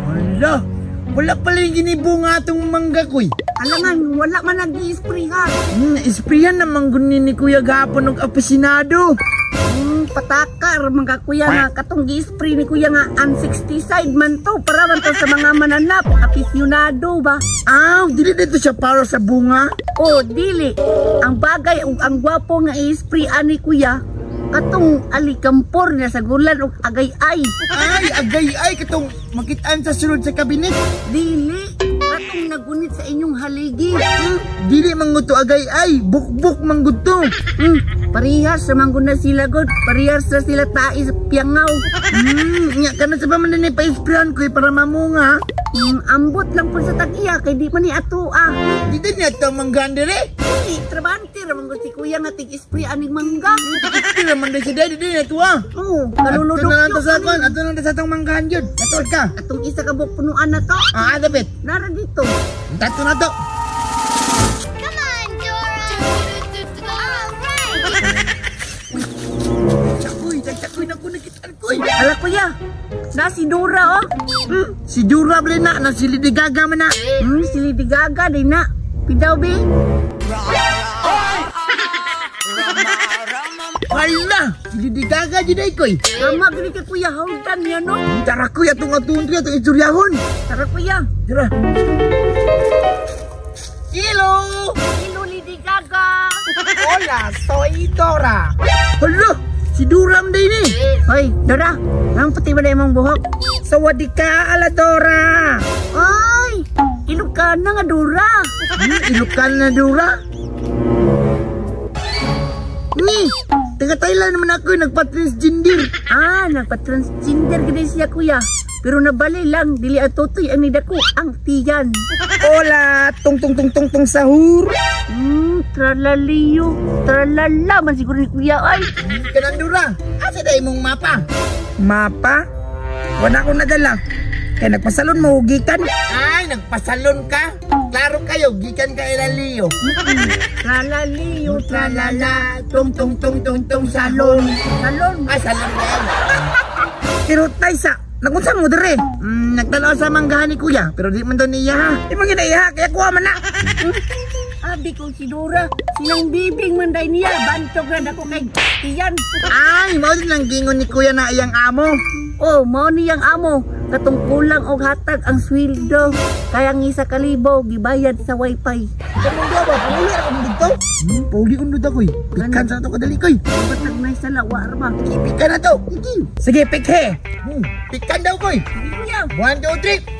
Hala, wala pala yung ginibunga atong mangga koy. Alangan, wala man nag-i-sprayan. Sprayan naman gunin ni Kuya gapon ng apesinado. Patakar, mga kuya nga, katong gi-spray ni kuya nga insecticide man to, para man to sa mga mananap, aficionado ba? Dili dito siya para sa bunga? Dili. Ang bagay ug ang gwapo nga i-spray ani kuya, katong alikampor na sa gulan ug agay-ay. Agay-ay katong makitaan sa sulod sa kabinet. Dili, katong nagunit sa inyong haligi. Dili manguto agay-ay, bukbuk mangguto. Parihas sa mangguna sila god, parihas sa sila tae sa piyangaw. Nya kana sa paman ni pa-sprayan ko para mamunga. Ambot lang po sa tag-iya kay di man ni ato Di din ato manggandere. Trabante ramang si kuya nga tig-spray aning mangga. Tira man din si daddy din ato Kaluludok ato na lang sa kon, ato na sa tong manggahan jud. Atol ka. Atong isa ka buok punuan na to. Dapat. Nara dito. Tato na to. Chakoy na ko nakitaan ko. Hala kuya, na si Dora Si Dura bali na si Lady Gaga man na. Si Lady Gaga din na. Pidaw be. Hala, si Lady Gaga jud ay koy. Tama gani ka kuya, hawdan yan no. Tara koy atong ituryahon. Tara kuya. Tara. Hello. Hello Lady Gaga. Hola, soy Dora. Hala, si Duram din ni. Hoy, Dora, ang puti ba na imong buhok? Sawadee ka, ala Dora. Ay, Ilocana nga Dora. Ilocana na Dora? Taga Thailand naman ako nagpa-transgender. Nagpa-transgender gini siya kuya. Pero nabali lang, dili at tutoy ang nidako, ang tiyan. Hola, tung sahur. Tralaliyo, tralala man siguro ni kuya ay. Kanang Dora, asa da imong mapa? Mapa? Wala akong nadala. Kaya nagpasalon mo, gikan. Nagpasalon ka? Klaro kayo, gikan ka Ilaliyo. Tralaliyo, Tralala, tung salon. Salon? Salon na yan. Pero Taysa, nakunsang mo dire. Nagtanaw sa manggahan ni kuya, pero di man doon niya ha. Di mo ginaiha, kaya kuha man na. Abi ko si Dora, sinang bibing manday niya, bantog na ako kay tiyan. Mao din lang gingon ni kuya na iyang amo. Mao niyang amo, katong kulang og hatag ang sweldo. Kaya ng 1,000 gibayad sa wifi. Kamong ba? Puli ako mo dito? Puli undod ako eh. Pikan sa ito kadali ko eh. Ba't nagmay sa lawa arma? Pikan na to. Sige, pikhe. Pikan daw ko eh. Kuya. 1, 2, 3.